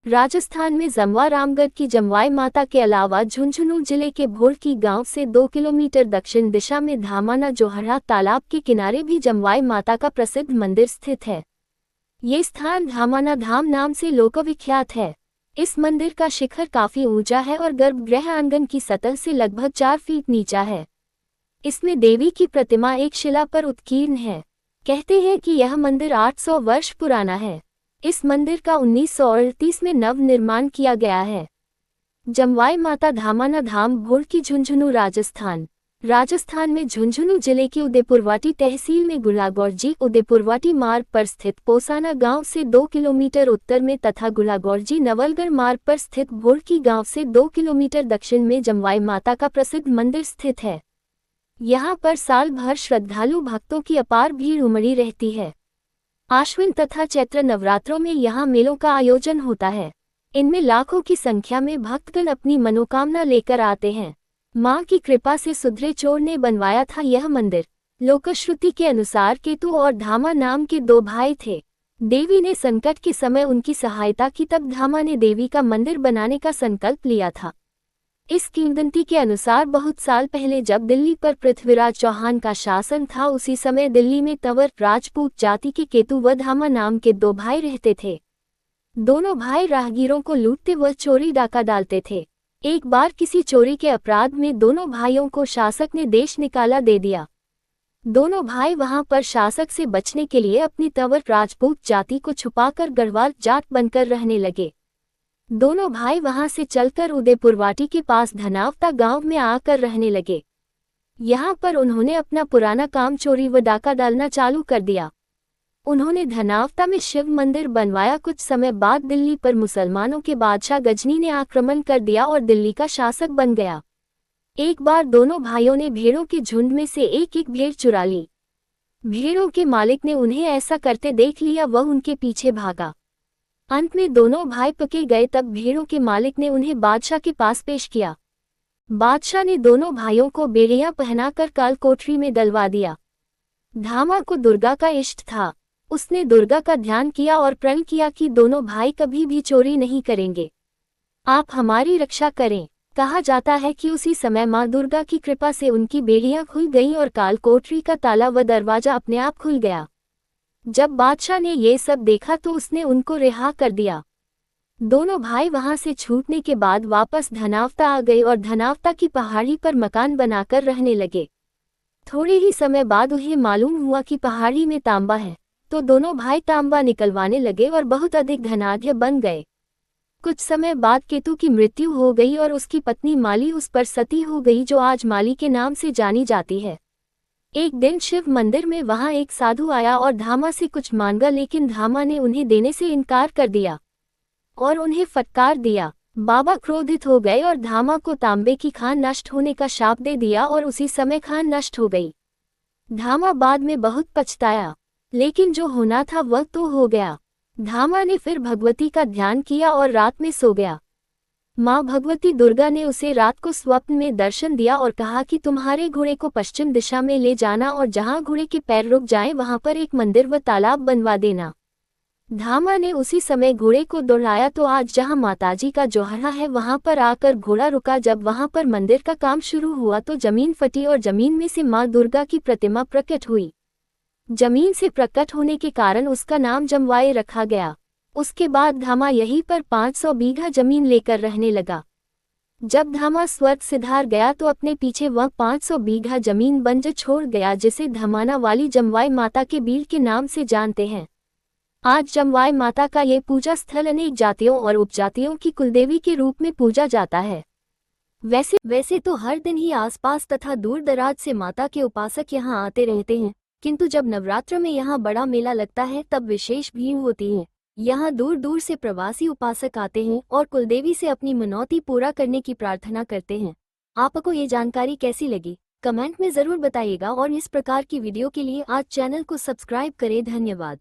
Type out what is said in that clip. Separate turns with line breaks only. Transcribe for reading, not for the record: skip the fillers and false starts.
राजस्थान में जमवा रामगढ़ की जमवाई माता के अलावा झुंझुनू जिले के भोरकी गांव से 2 किलोमीटर दक्षिण दिशा में धामाना जोहरा तालाब के किनारे भी जमवाई माता का प्रसिद्ध मंदिर स्थित है। ये स्थान धामाना धाम नाम से लोकविख्यात है। इस मंदिर का शिखर काफी ऊंचा है और गर्भगृह आंगन की सतह से लगभग 4 फीट नीचा है। इसमें देवी की प्रतिमा एक शिला पर उत्कीर्ण है। कहते हैं कि यह मंदिर 800 वर्ष पुराना है। इस मंदिर का 1938 में नव निर्माण किया गया है। जमवाई माता धामाना धाम भोरकी झुंझुनू राजस्थान में झुंझुनू जिले की उदयपुरवाटी तहसील में गुलागौरजी उदयपुरवाटी मार्ग पर स्थित पोसाना गांव से 2 किलोमीटर उत्तर में तथा गुलागौरजी नवलगढ़ मार्ग पर स्थित भोरकी गांव से 2 किलोमीटर दक्षिण में जमवाई माता का प्रसिद्ध मंदिर स्थित है। यहाँ पर साल भर श्रद्धालु भक्तों की अपार भीड़ उमड़ी रहती है। आश्विन तथा चैत्र नवरात्रों में यहाँ मेलों का आयोजन होता है। इनमें लाखों की संख्या में भक्तगण अपनी मनोकामना लेकर आते हैं। मां की कृपा से सुधरे चोर ने बनवाया था यह मंदिर। लोकश्रुति के अनुसार केतु और धामा नाम के 2 भाई थे। देवी ने संकट के समय उनकी सहायता की, तब धामा ने देवी का मंदिर बनाने का संकल्प लिया था। इस किंवदंती के अनुसार बहुत साल पहले जब दिल्ली पर पृथ्वीराज चौहान का शासन था, उसी समय दिल्ली में तंवर राजपूत जाति के केतु व धामा नाम के 2 भाई रहते थे। दोनों भाई राहगीरों को लूटते व चोरी डाका डालते थे। एक बार किसी चोरी के अपराध में दोनों भाइयों को शासक ने देश निकाला दे दिया। दोनों भाई वहां पर शासक से बचने के लिए अपनी तंवर राजपूत जाति को छुपाकर गढ़वाल जाट बनकर रहने लगे। दोनों भाई वहां से चलकर उदयपुरवाटी के पास धनावता गांव में आकर रहने लगे। यहां पर उन्होंने अपना पुराना काम चोरी व डाका डालना चालू कर दिया। उन्होंने धनावता में शिव मंदिर बनवाया। कुछ समय बाद दिल्ली पर मुसलमानों के बादशाह गजनी ने आक्रमण कर दिया और दिल्ली का शासक बन गया। एक बार दोनों भाइयों ने भेड़ों के झुंड में से एक एक भेड़ चुरा ली। भेड़ों के मालिक ने उन्हें ऐसा करते देख लिया, वह उनके पीछे भागा। अंत में दोनों भाई पकड़े गए। तब भेड़ों के मालिक ने उन्हें बादशाह के पास पेश किया। बादशाह ने दोनों भाइयों को बेड़ियां पहनाकर काल कोठरी में डलवा दिया। धामा को दुर्गा का इष्ट था। उसने दुर्गा का ध्यान किया और प्रण किया कि दोनों भाई कभी भी चोरी नहीं करेंगे। आप हमारी रक्षा करें। कहा जाता है कि उसी समय मां दुर्गा की कृपा से उनकी बेड़ियां खुल गईं और काल कोठरी का ताला व दरवाजा अपने आप खुल गया। जब बादशाह ने ये सब देखा तो उसने उनको रिहा कर दिया। दोनों भाई वहां से छूटने के बाद वापस धनावता आ गए और धनावता की पहाड़ी पर मकान बनाकर रहने लगे। थोड़े ही समय बाद उन्हें मालूम हुआ कि पहाड़ी में तांबा है, तो दोनों भाई तांबा निकलवाने लगे और बहुत अधिक धनाढ्य बन गए। कुछ समय बाद केतु की मृत्यु हो गई और उसकी पत्नी माली उस पर सती हो गई, जो आज माली के नाम से जानी जाती है। एक दिन शिव मंदिर में वहां एक साधु आया और धामा से कुछ मांगा, लेकिन धामा ने उन्हें देने से इनकार कर दिया और उन्हें फटकार दिया। बाबा क्रोधित हो गए और धामा को तांबे की खान नष्ट होने का शाप दे दिया और उसी समय खान नष्ट हो गई। धामा बाद में बहुत पछताया, लेकिन जो होना था वह तो हो गया। धामा ने फिर भगवती का ध्यान किया और रात में सो गया। माँ भगवती दुर्गा ने उसे रात को स्वप्न में दर्शन दिया और कहा कि तुम्हारे घोड़े को पश्चिम दिशा में ले जाना और जहाँ घोड़े के पैर रुक जाएं वहां पर एक मंदिर व तालाब बनवा देना। धामा ने उसी समय घोड़े को दौड़ाया तो आज जहाँ माताजी का जोहरा है वहां पर आकर घोड़ा रुका। जब वहां पर मंदिर का काम शुरू हुआ तो जमीन फटी और जमीन में से माँ दुर्गा की प्रतिमा प्रकट हुई। जमीन से प्रकट होने के कारण उसका नाम जमवाई रखा गया। उसके बाद धामा यहीं पर 500 बीघा जमीन लेकर रहने लगा। जब धामा स्वर्ग सिधार गया तो अपने पीछे वह 500 बीघा जमीन बंजर छोड़ गया, जिसे धमाना वाली जमवाई माता के बीड़ के नाम से जानते हैं। आज जमवाई माता का ये पूजा स्थल अनेक जातियों और उपजातियों की कुलदेवी के रूप में पूजा जाता है। वैसे तो हर दिन ही आसपास तथा दूर दराज से माता के उपासक यहाँ आते रहते हैं, किंतु जब नवरात्र में यहाँ बड़ा मेला लगता है तब विशेष भीड़ होती है। यहाँ दूर दूर से प्रवासी उपासक आते हैं और कुलदेवी से अपनी मनौती पूरा करने की प्रार्थना करते हैं। आपको ये जानकारी कैसी लगी कमेंट में जरूर बताइएगा और इस प्रकार की वीडियो के लिए आज चैनल को सब्सक्राइब करें। धन्यवाद।